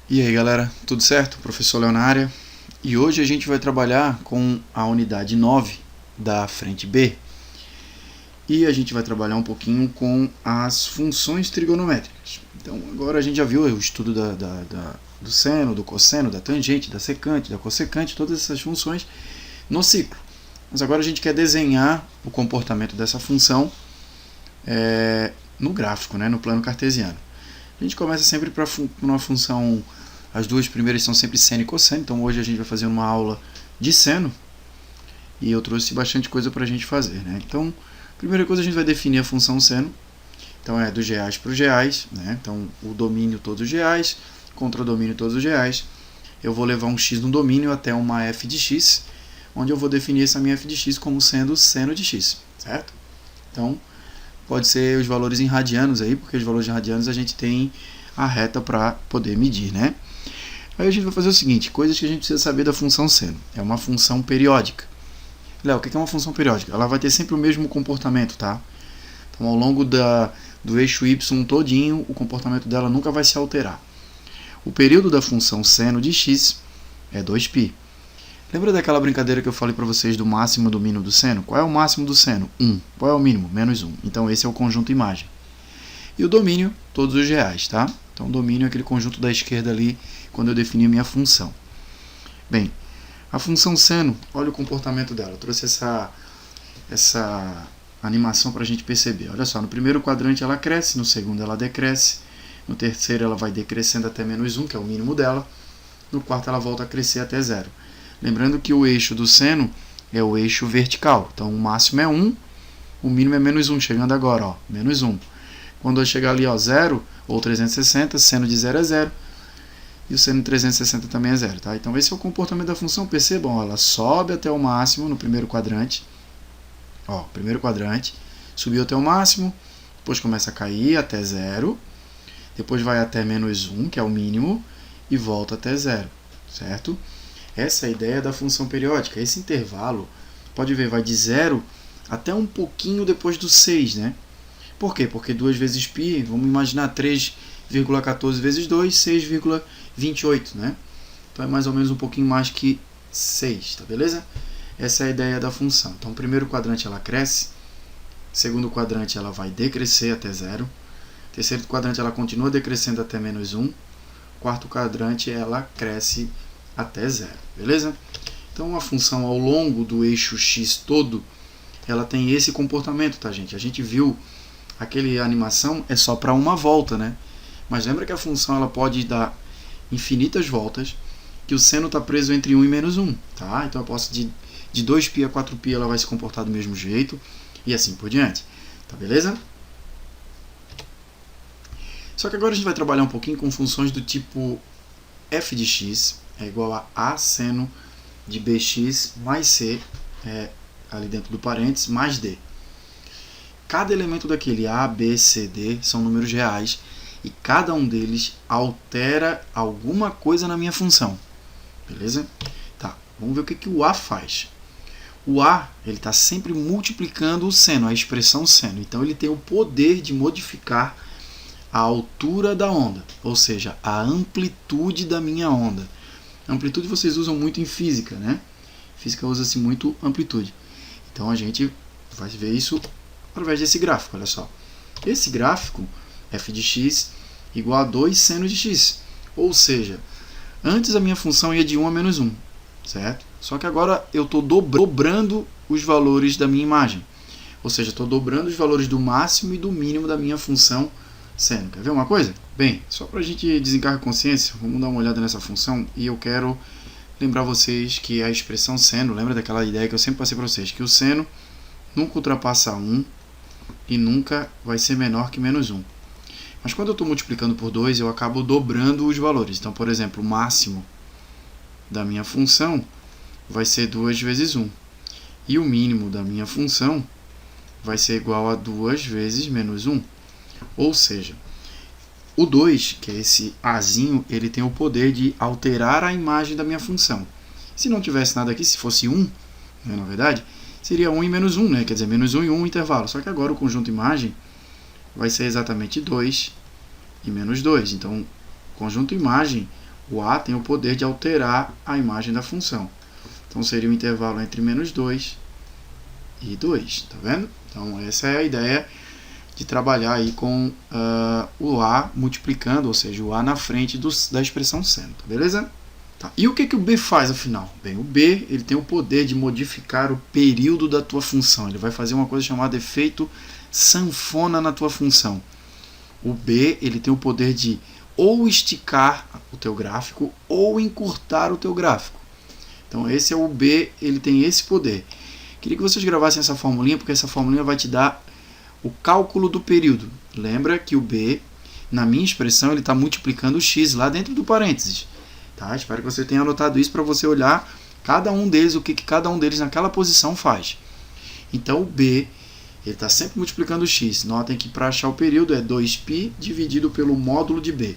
E aí galera, tudo certo? Professor Léo na área. E hoje a gente vai trabalhar com a unidade 9 da frente B. E a gente vai trabalhar um pouquinho com as funções trigonométricas. Então agora a gente já viu o estudo do seno, do cosseno, da tangente, da secante, da cossecante, todas essas funções no ciclo. Mas agora a gente quer desenhar o comportamento dessa função no gráfico, no plano cartesiano. A gente começa sempre por uma função, as duas primeiras são sempre seno e cosseno, então hoje a gente vai fazer uma aula de seno, e eu trouxe bastante coisa para a gente fazer. Então, primeira coisa, a gente vai definir a função seno, então é dos reais para os reais, então o domínio todos os reais, contra o domínio todos os reais, eu vou levar um x no domínio até uma f de x, onde eu vou definir essa minha f de x como sendo seno de x, certo? Então, pode ser os valores em radianos aí, porque os valores em radianos a gente tem a reta para poder medir, Aí a gente vai fazer o seguinte, coisas que a gente precisa saber da função seno. É uma função periódica. Léo, o que é uma função periódica? Ela vai ter sempre o mesmo comportamento, tá? Então, ao longo do eixo y todinho, o comportamento dela nunca vai se alterar. O período da função seno de x é 2π. Lembra daquela brincadeira que eu falei para vocês do máximo e do mínimo do seno? Qual é o máximo do seno? 1. Qual é o mínimo? Menos 1. Então esse é o conjunto imagem. E o domínio, todos os reais, tá? Então o domínio é aquele conjunto da esquerda ali, quando eu defini a minha função. Bem, a função seno, olha o comportamento dela. Eu trouxe essa animação para a gente perceber. Olha só, no primeiro quadrante ela cresce, no segundo ela decresce, no terceiro ela vai decrescendo até menos 1, que é o mínimo dela, no quarto ela volta a crescer até 0. Lembrando que o eixo do seno é o eixo vertical. Então o máximo é 1, o mínimo é menos 1, chegando agora, menos 1. Quando eu chegar ali, 0 ou 360, seno de 0 é 0. E o seno de 360 também é 0. Tá? Então esse é o comportamento da função. Percebam, ela sobe até o máximo no primeiro quadrante. Primeiro quadrante, subiu até o máximo, depois começa a cair até 0, depois vai até menos 1, que é o mínimo, e volta até 0, certo? Essa é a ideia da função periódica. Esse intervalo, pode ver, vai de 0 até um pouquinho depois do 6, Por quê? Porque 2 vezes π, vamos imaginar 3,14 vezes 2, 6,28, Então é mais ou menos um pouquinho mais que 6, tá beleza? Essa é a ideia da função. Então, o primeiro quadrante ela cresce, segundo quadrante ela vai decrescer até 0, terceiro quadrante ela continua decrescendo até menos 1, quarto quadrante ela cresce até 0, beleza? Então a função ao longo do eixo x todo, ela tem esse comportamento, tá gente? A gente viu aquele animação é só para uma volta, Mas lembra que a função ela pode dar infinitas voltas, que o seno está preso entre 1 e menos 1, tá? Então eu posso de 2π a 4π ela vai se comportar do mesmo jeito, e assim por diante, tá beleza? Só que agora a gente vai trabalhar um pouquinho com funções do tipo f de x é igual a seno de bx mais c, ali dentro do parênteses, mais d. Cada elemento daquele a, b, c, d são números reais e cada um deles altera alguma coisa na minha função. Beleza? Tá, vamos ver o que o a faz. O a está sempre multiplicando o seno, a expressão seno. Então ele tem o poder de modificar a altura da onda, ou seja, a amplitude da minha onda. Amplitude vocês usam muito em física, Física usa-se muito amplitude. Então a gente vai ver isso através desse gráfico, olha só. Esse gráfico, f de x igual a 2 seno de x. Ou seja, antes a minha função ia de 1 a menos 1, certo? Só que agora eu estou dobrando os valores da minha imagem. Ou seja, estou dobrando os valores do máximo e do mínimo da minha função seno. Quer ver uma coisa? Bem, só para a gente desencargar a consciência, vamos dar uma olhada nessa função e eu quero lembrar vocês que a expressão seno, lembra daquela ideia que eu sempre passei para vocês, que o seno nunca ultrapassa 1 e nunca vai ser menor que menos 1. Mas quando eu estou multiplicando por 2, eu acabo dobrando os valores. Então, por exemplo, o máximo da minha função vai ser 2 vezes 1. E o mínimo da minha função vai ser igual a 2 vezes menos 1. Ou seja, o 2, que é esse azinho, ele tem o poder de alterar a imagem da minha função. Se não tivesse nada aqui, se fosse 1, na verdade, seria 1 e menos 1, quer dizer, menos 1 e 1 intervalo. Só que agora o conjunto imagem vai ser exatamente 2 e menos 2. Então, conjunto imagem, O A tem o poder de alterar a imagem da função. Então seria o intervalo entre menos 2 e 2, tá vendo? Então essa é a ideia de trabalhar aí com o A multiplicando, ou seja, o A na frente da expressão seno, tá beleza? Tá. E o que o B faz afinal? Bem, o B ele tem o poder de modificar o período da tua função. Ele vai fazer uma coisa chamada efeito sanfona na tua função. O B ele tem o poder de ou esticar o teu gráfico ou encurtar o teu gráfico. Então esse é o B, ele tem esse poder. Queria que vocês gravassem essa formulinha, porque essa formulinha vai te dar o cálculo do período. Lembra que o B, na minha expressão, ele está multiplicando o x lá dentro do parênteses. Tá? Espero que você tenha anotado isso para você olhar cada um deles, o que cada um deles naquela posição faz. Então o B, ele está sempre multiplicando o x. Notem que para achar o período é 2π dividido pelo módulo de B.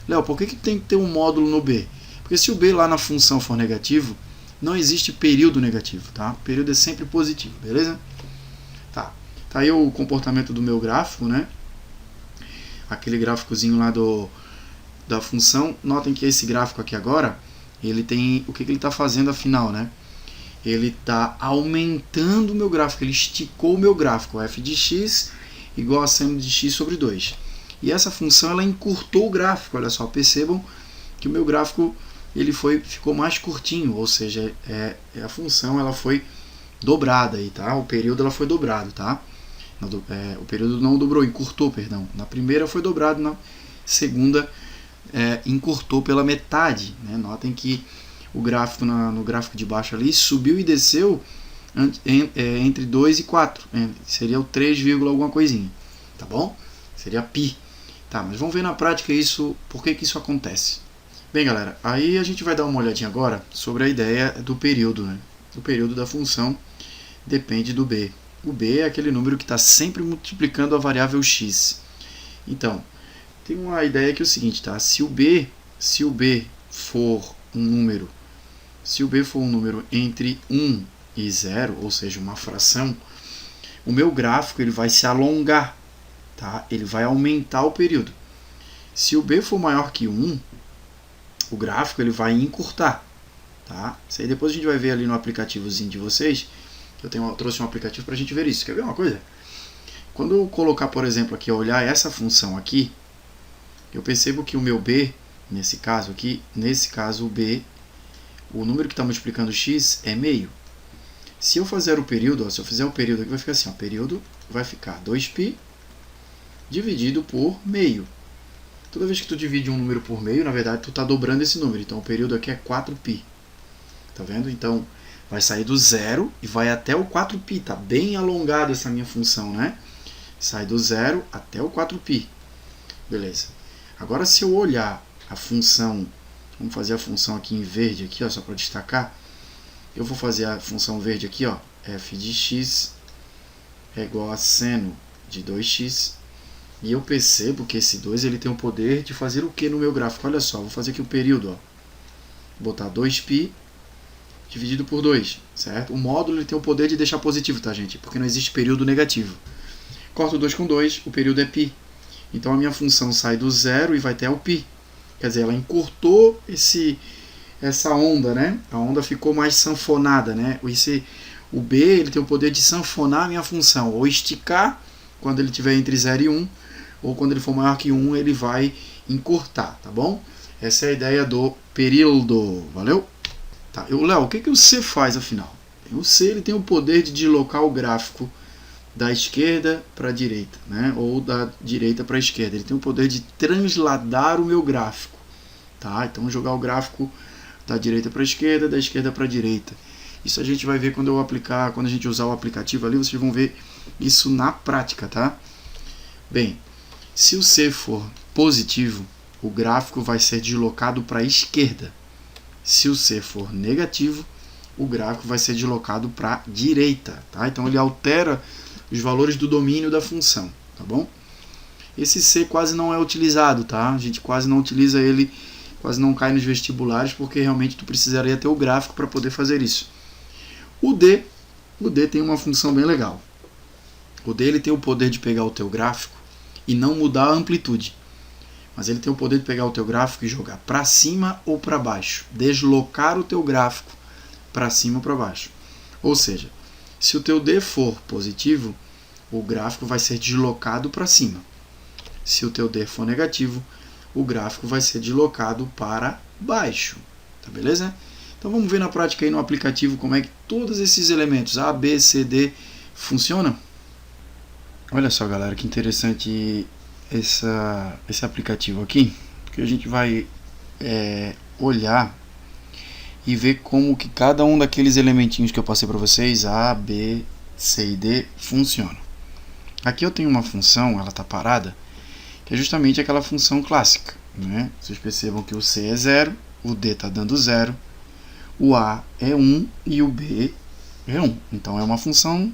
Léo, por que tem que ter um módulo no B? Porque se o B lá na função for negativo, não existe período negativo, tá? O período é sempre positivo, beleza? Tá. Tá aí o comportamento do meu gráfico, né? Aquele gráficozinho lá da função. Notem que esse gráfico aqui agora, ele tem... O que ele está fazendo afinal, né? Ele está aumentando o meu gráfico, ele esticou o meu gráfico. F de x igual a seno de x sobre 2. E essa função, ela encurtou o gráfico. Olha só, percebam que o meu gráfico ele ficou mais curtinho, ou seja, a função ela foi dobrada aí, tá? O período ela foi dobrado, tá? O período não dobrou, encurtou, perdão. Na primeira foi dobrado, na segunda encurtou pela metade, né? Notem que o gráfico no gráfico de baixo ali subiu e desceu entre 2 e 4, seria o 3, alguma coisinha, tá bom? Seria π. Tá, mas vamos ver na prática isso, por que isso acontece. Bem, galera, aí a gente vai dar uma olhadinha agora sobre a ideia do período, né? O período da função depende do B. O B é aquele número que está sempre multiplicando a variável x. Então, tem uma ideia que é o seguinte, tá? Se o B for um número, entre 1 e 0, ou seja, uma fração, o meu gráfico ele vai se alongar, tá? Ele vai aumentar o período. Se o B for maior que 1, o gráfico ele vai encurtar, tá? Isso aí depois a gente vai ver ali no aplicativozinho de vocês. Eu trouxe um aplicativo para a gente ver isso. Quer ver uma coisa? Quando eu colocar, por exemplo, aqui, olhar essa função aqui, eu percebo que o meu B, nesse caso o B, o número que está multiplicando x é meio. Se eu fizer o período, se eu fizer o período aqui, vai ficar assim, o período vai ficar 2π dividido por meio. Toda vez que tu divide um número por meio, na verdade, tu está dobrando esse número. Então, o período aqui é 4π. Tá vendo? Então, vai sair do 0 e vai até o 4π. Tá bem alongada essa minha função, né? Sai do 0 até o 4π. Beleza. Agora, se eu olhar a função, vamos fazer a função aqui em verde, aqui, ó, só para destacar. Eu vou fazer a função verde aqui, ó, f de x é igual a seno de 2x. E eu percebo que esse 2 ele tem o poder de fazer o que no meu gráfico? Olha só, vou fazer aqui o período. Ó. Vou botar 2π dividido por 2, certo? O módulo ele tem o poder de deixar positivo, tá, gente? Porque não existe período negativo. Corto 2 com 2, o período é π. Então a minha função sai do 0 e vai até o π. Quer dizer, ela encurtou essa onda, né? A onda ficou mais sanfonada, né? O B ele tem o poder de sanfonar a minha função, ou esticar quando ele estiver entre 0 e 1, ou quando ele for maior que 1, ele vai encurtar, tá bom? Essa é a ideia do período, valeu? Tá. Léo, o que o C faz afinal? O C ele tem o poder de deslocar o gráfico da esquerda para a direita, né? Ou da direita para a esquerda. Ele tem o poder de transladar o meu gráfico, tá? Então jogar o gráfico da direita para a esquerda, da esquerda para a direita. Isso a gente vai ver quando a gente usar o aplicativo ali, vocês vão ver isso na prática, tá? Bem, se o C for positivo, o gráfico vai ser deslocado para a esquerda. Se o C for negativo, o gráfico vai ser deslocado para a direita, tá? Então ele altera os valores do domínio da função, tá bom? Esse C quase não é utilizado, tá? A gente quase não utiliza ele, quase não cai nos vestibulares, porque realmente tu precisaria ter o gráfico para poder fazer isso. O D tem uma função bem legal. O D ele tem o poder de pegar o teu gráfico e não mudar a amplitude. mas ele tem o poder de pegar o teu gráfico e jogar para cima ou para baixo, deslocar o teu gráfico para cima ou para baixo. Ou seja, se o teu D for positivo, o gráfico vai ser deslocado para cima. Se o teu D for negativo, o gráfico vai ser deslocado para baixo. Tá beleza? Então vamos ver na prática aí no aplicativo como é que todos esses elementos A, B, C, D funcionam. Olha só, galera, que interessante esse aplicativo aqui, que a gente vai olhar e ver como que cada um daqueles elementinhos que eu passei para vocês, A, B, C e D, funcionam. Aqui eu tenho uma função, ela está parada, que é justamente aquela função clássica, né? Vocês percebam que o C é 0, o D está dando 0, o A é 1 e o B é 1. Então é uma função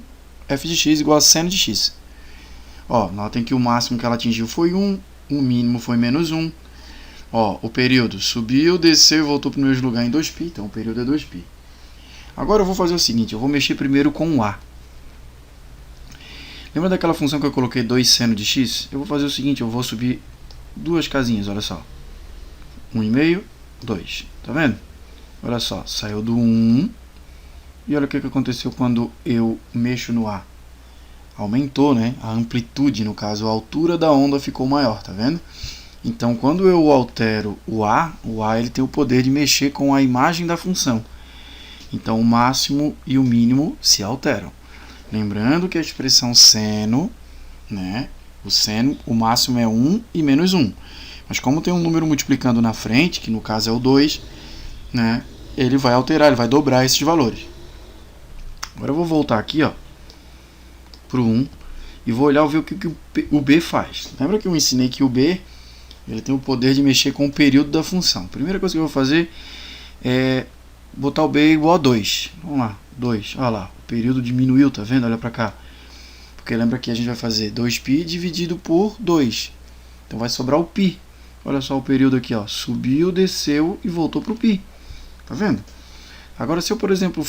f de x igual a seno de x. Ó, notem que o máximo que ela atingiu foi 1, o mínimo foi menos 1. Ó, o período subiu, desceu e voltou para o mesmo lugar em 2π, então o período é 2π. Agora eu vou fazer o seguinte, eu vou mexer primeiro com o A. Lembra daquela função que eu coloquei 2 seno de x? Eu vou fazer o seguinte, eu vou subir duas casinhas, olha só. 1,5, 2, tá vendo? Olha só, saiu do 1, e olha o que aconteceu quando eu mexo no A. Aumentou, né? A amplitude, no caso, a altura da onda ficou maior, tá vendo? Então, quando eu altero o A ele tem o poder de mexer com a imagem da função. Então, o máximo e o mínimo se alteram. Lembrando que a expressão seno, né? O máximo é 1 e menos 1. Mas como tem um número multiplicando na frente, que no caso é o 2, né? Ele vai alterar, ele vai dobrar esses valores. Agora eu vou voltar aqui, ó, para o 1 e vou olhar e ver o que o B faz. Lembra que eu ensinei que o B ele tem o poder de mexer com o período da função. A primeira coisa que eu vou fazer é botar o B igual a 2. Vamos lá, 2. Olha lá, o período diminuiu, tá vendo? Olha para cá. Porque lembra que a gente vai fazer 2π dividido por 2. Então vai sobrar o π. Olha só o período aqui, ó, subiu, desceu e voltou para o π. Tá vendo? Agora, se eu, por exemplo,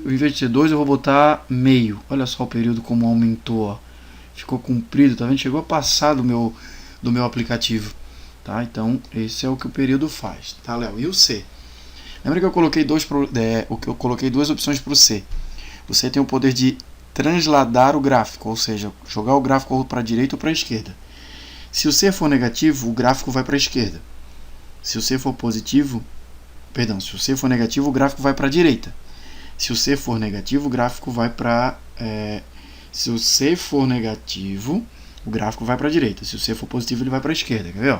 em vez de ser 2, eu vou botar meio. Olha só o período como aumentou, ó. Ficou comprido, tá vendo? Chegou a passar do meu aplicativo. Tá? Então, esse é o que o período faz. Tá, Léo? E o C? Lembra que eu coloquei duas opções para o C. O C tem o poder de transladar o gráfico, ou seja, jogar o gráfico ou para a direita ou para a esquerda. Se o C for negativo, o gráfico vai para a esquerda. Se o C for positivo... Perdão, se o C for negativo, o gráfico vai para a direita. Se o C for negativo, o gráfico vai para... se o C for negativo, o gráfico vai para a direita. Se o C for positivo, ele vai para a esquerda. Quer ver? Ó?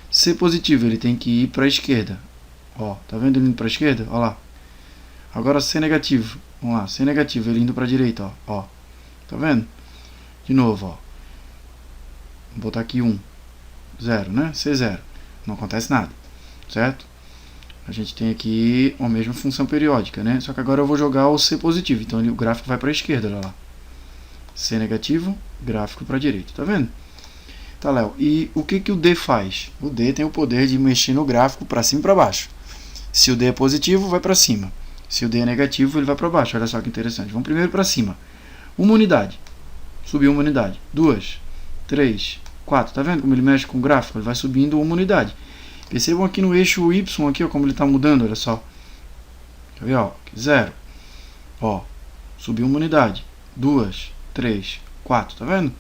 C positivo, ele tem que ir para a esquerda. Ó, tá vendo ele indo para a esquerda? Ó lá. Agora C negativo. Vamos lá, C negativo, ele indo para a direita. Ó. Ó. Tá vendo? De novo, ó. Vou botar aqui 1. 0, né? C 0. Não acontece nada. Certo? A gente tem aqui a mesma função periódica, né? Só que agora eu vou jogar o C positivo. Então o gráfico vai para a esquerda, olha lá. C negativo, gráfico para a direita. Tá vendo? Tá, Léo. E o que o D faz? O D tem o poder de mexer no gráfico para cima e para baixo. Se o D é positivo, vai para cima. Se o D é negativo, ele vai para baixo. Olha só que interessante. Vamos primeiro para cima. Uma unidade. Subiu uma unidade. 2, 3, 4. Tá vendo como ele mexe com o gráfico? Ele vai subindo uma unidade. Percebam aqui no eixo Y, aqui, ó, como ele está mudando, olha só. Quer ver, ó? 0. Ó, subiu uma unidade. 2, 3, 4, tá vendo?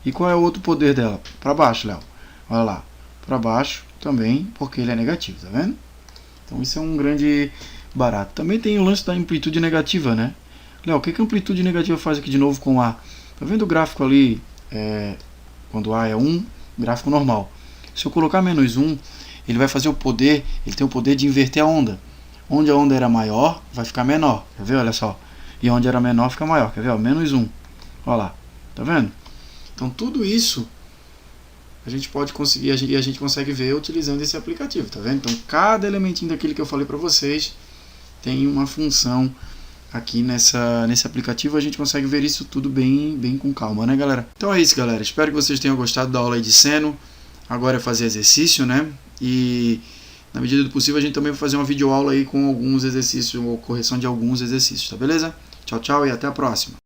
E qual é o outro poder dela? Para baixo, Léo. Olha lá. Para baixo também, porque ele é negativo, tá vendo? Então isso é um grande barato. Também tem o lance da amplitude negativa, né? Léo, o que a amplitude negativa faz aqui de novo com A? Tá vendo o gráfico ali, quando A é 1, gráfico normal. Se eu colocar menos 1, ele vai fazer ele tem o poder de inverter a onda. Onde a onda era maior, vai ficar menor. Quer ver? Olha só. E onde era menor, fica maior. Quer ver? Ó, menos 1. Olha lá. Tá vendo? Então, tudo isso a gente pode conseguir, e a gente consegue ver utilizando esse aplicativo. Tá vendo? Então, cada elementinho daquele que eu falei para vocês tem uma função aqui nesse aplicativo. A gente consegue ver isso tudo bem com calma, né, galera? Então é isso, galera. Espero que vocês tenham gostado da aula aí de seno. Agora é fazer exercício, né? E na medida do possível a gente também vai fazer uma videoaula aí com alguns exercícios, ou correção de alguns exercícios, tá beleza? Tchau, tchau e até a próxima.